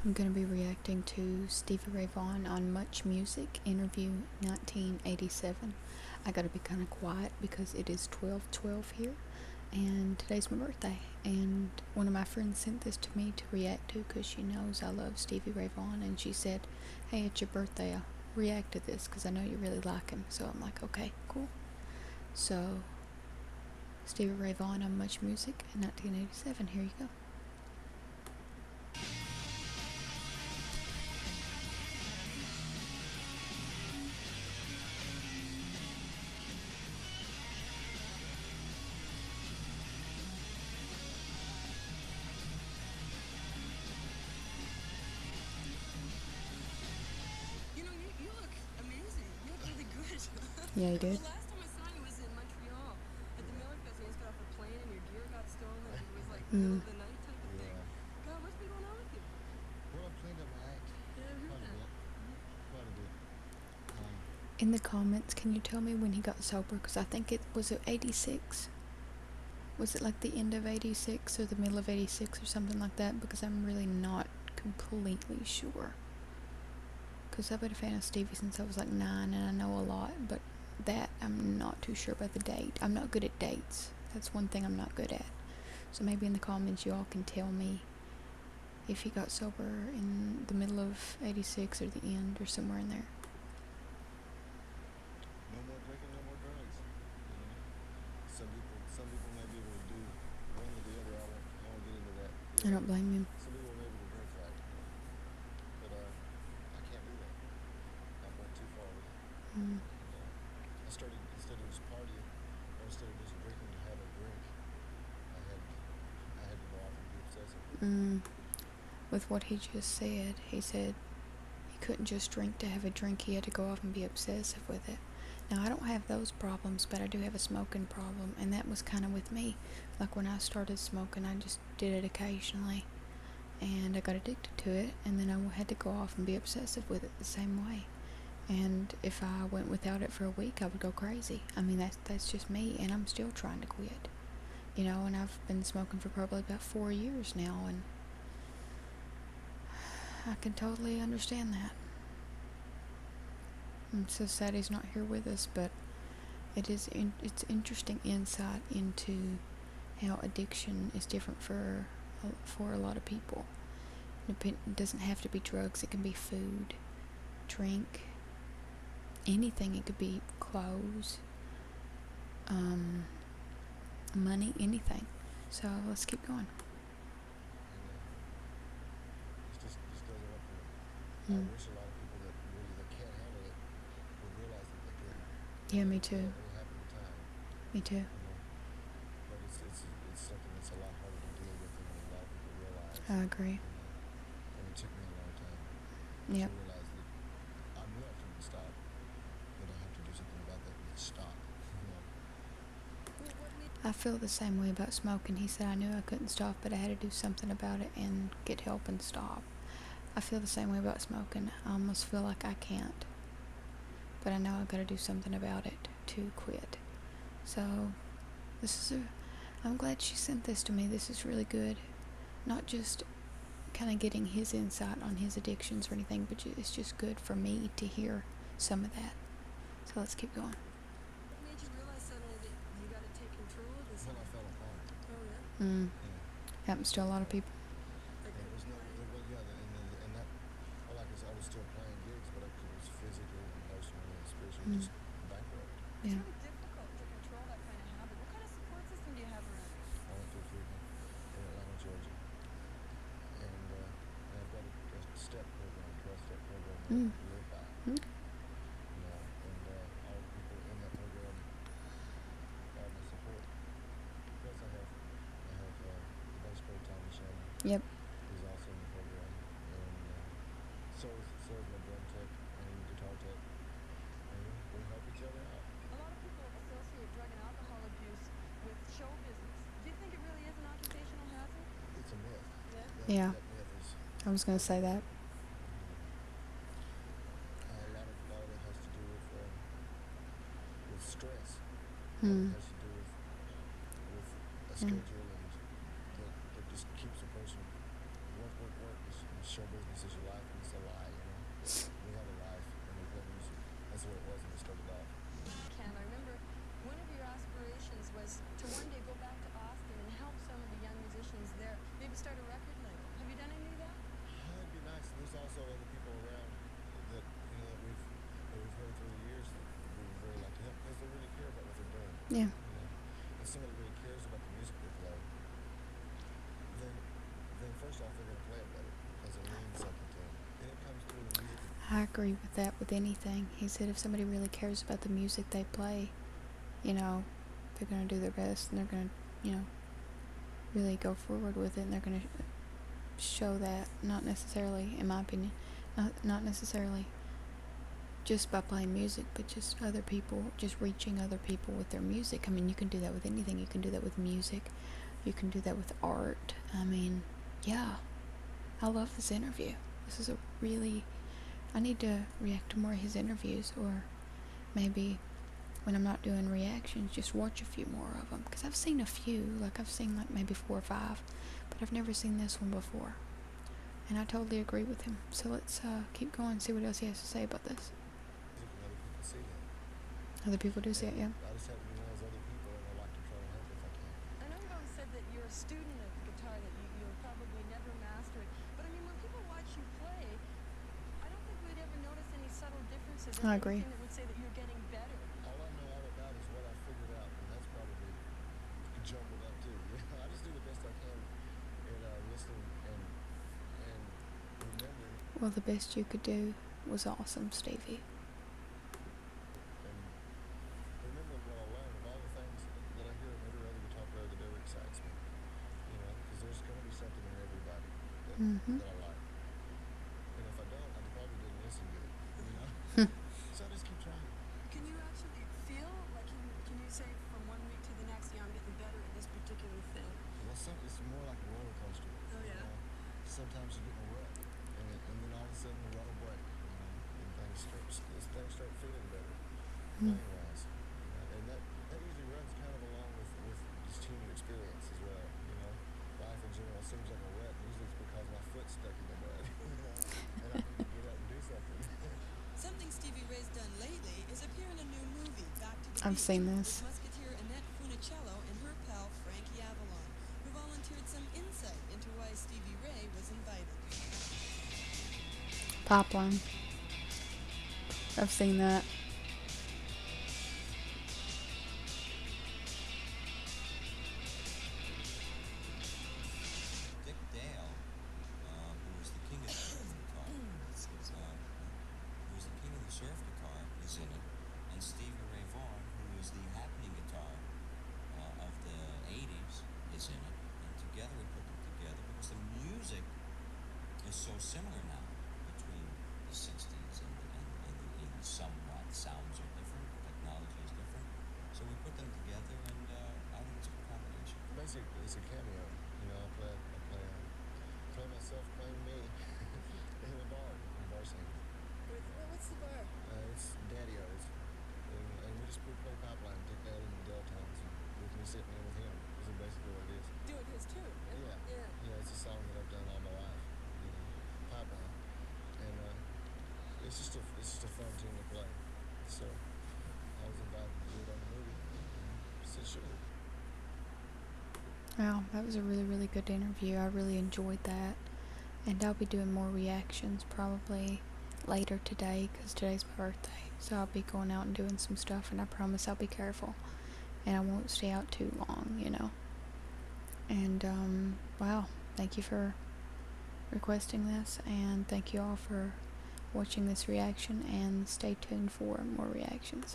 I'm going to be reacting to Stevie Ray Vaughan on Much Music interview 1987. I gotta be kind of quiet because it is 12:12 here, and today's my birthday. And one of my friends sent this to me to react to because she knows I love Stevie Ray Vaughan, and she said, "Hey, it's your birthday. I'll react to this because I know you really like him." So I'm like, "Okay, cool." So Stevie Ray Vaughan on Much Music in 1987. Here you go. You look amazing. You look really good. Yeah, he did. Well, last time I saw you was in Montreal at the Miller Fest. You just got off a plane and your gear got stolen. And it was like middle of the night type of thing. God, what's been going on with you? Well, I've cleaned up my act Yeah, I heard that. quite a bit. In the comments, can you tell me when he got sober? Because I think it was 86. Was it like the end of 86 or the middle of 86 or something like that? Because I'm really not completely sure. Because I've been a fan of Stevie since I was like 9, and I know a lot, but that I'm not too sure about the date. I'm not good at dates. That's one thing I'm not good at. So maybe in the comments you all can tell me if he got sober in the middle of 86 or the end or somewhere in there. No more drinking, no more drugs. You know, some people may be able to do one or the other. I won't get into that. I don't blame him. Some people may be able to drink right, but I can't do that. I've went too far with it. I started, instead of just partying, or instead of just drinking to have a drink, I had to go off and be obsessive. With what he just said, he said he couldn't just drink to have a drink, he had to go off and be obsessive with it. Now, I don't have those problems, but I do have a smoking problem, and that was kind of with me. Like when I started smoking, I just did it occasionally, and I got addicted to it, and then I had to go off and be obsessive with it the same way. And if I went without it for a week, I would go crazy. I mean, that's just me, and I'm still trying to quit. You know, and I've been smoking for probably about 4 years now, and I can totally understand that. I'm so sad he's not here with us, but it's interesting insight into how addiction is different for a lot of people. It doesn't have to be drugs. It can be food, drink, anything. It could be clothes, money, anything. So let's keep going. This doesn't work for me. I wish a lot of people that can't handle it would realize that they can. Yeah, me too. It'll happen in time. Me too. But it's something that's a lot harder to deal with than a lot of people realize. I agree. And it took me a long time Yep. to realize that I knew I couldn't stop, but I have to do something about that and stop. I feel the same way about smoking. He said I knew I couldn't stop, but I had to do something about it and get help and stop. I feel the same way about smoking. I almost feel like I can't, but I know I gotta do something about it to quit. So I'm glad she sent this to me. This is really good. Not just kind of getting his insight on his addictions or anything, but it's just good for me to hear some of that. So let's keep going. What made you realize suddenly that you got to take control of this? When I fell apart. Oh, yeah? Happens to a lot of people. Like, There was no, and that, well, like I said, I was still playing gigs, but it was physically, emotionally, and spiritually just bankrupt. it's Yeah. really difficult to control that kind of habit. What kind of support system do you have around you? I went through treatment in Atlanta, Georgia, and I've got a step program, 12-step program that I live by. Okay. You know, and all the people in that program are my support. Plus, I have the bass player Tommy Shannon, Yep. who's also in the program, and so is my drum tech and guitar tech, and we help each other out. A lot of people associate drug and alcohol abuse with show business. Do you think it really is an occupational hazard? It's a myth. Yeah? Yeah. That myth is I was gonna say that. a lot of it has to do with stress. A lot of it has to do with a schedule and that just keeps a person work. This show business He says your life is a lie, you know. We have a life and we play music. That's the way it was when we started off. Ken, I remember one of your aspirations was to one day go back to Austin and help some of the young musicians there, maybe start a record label. Have you done any of that? That'd be nice. And there's also other people around that we've heard through the years that we would really like to help because they really care about what they're doing. Yeah. You know, if somebody really cares about the music they play, then first off they're gonna play it better because it means something to them, and it comes through the music. I agree with that with anything. He said if somebody really cares about the music they play, you know, they're going to do their best and they're going to, you know, really go forward with it and they're going to show that, not necessarily, in my opinion, not necessarily just by playing music, but just other people, just reaching other people with their music. I mean, you can do that with anything. You can do that with music. You can do that with art. I mean, yeah. I love this interview. This is a really... I need to react to more of his interviews, or maybe when I'm not doing reactions, just watch a few more of them. Because I've seen a few. Like, I've seen like maybe 4 or 5. But I've never seen this one before. And I totally agree with him. So let's keep going and see what else he has to say about this. Other people see that. Other people do see it, yeah. I just happen to know those other people, and I like to try to help if I can. I know you always said that you're a student of the guitar, that you'll probably never master it. But I mean, when people watch you play, I don't think we'd ever notice any subtle differences or I agree. anything that would say that you're getting better. All I know all about is what I figured out, and that's probably jumbled up too. You know, I just do the best I can in listening and remembering Well, the best you could do was awesome, Stevie. and remembering what I learned of all the things that I hear in every other guitar player that ever excites me. You know, because there's going to be something in everybody that I like, and if I don't, I probably didn't listen good. You know, so I just keep trying. Can you actually feel, like, can you say from one week to the next, yeah, I'm getting better at this particular thing? Well, it's more like a roller coaster. Oh, you yeah? know? Sometimes you get in a rut, and then all of a sudden the rut will break, you know, and things start feeling better, playing wise. You know? And that usually runs kind of along with just human experience as well. You know, life in general seems like a rut. And usually it's because my foot's stuck in the mud, you know, and I need to get up and do something. Something Stevie Ray's done lately is appear in a new movie, Back to the I've Beach, seen this. with Musketeer Annette Funicello and her pal Frankie Avalon, who volunteered some insight into why Stevie Ray was invited. Pipeline. I've seen that. Dick Dale, who was the king of the surf guitar, is in it, and Stevie Ray Vaughan, who was the happening guitar of the '80s, is in it. And together we put them together because the music is so similar now between the '60s and the '80s. Somewhat sounds are different, technology is different, so we put them together, and I think it's a good combination. Basically, it's a cameo. You know, I play myself playing me in a bar scene. What's the bar? It's Daddy-O's, and we play Pipeline, Dick Dale and the Deltones, and with me sitting in with him. Is basically what it is. Doing his too. Yeah, it's a song that I've done all my life. You know, Pipeline, and it's just a fun tune to play. So I was invited to do it on the movie. And I said sure. Wow, that was a really, really good interview. I really enjoyed that. And I'll be doing more reactions probably later today because today's my birthday. So I'll be going out and doing some stuff, and I promise I'll be careful. And I won't stay out too long, you know. And, wow, thank you for requesting this, and thank you all for watching this reaction, and stay tuned for more reactions.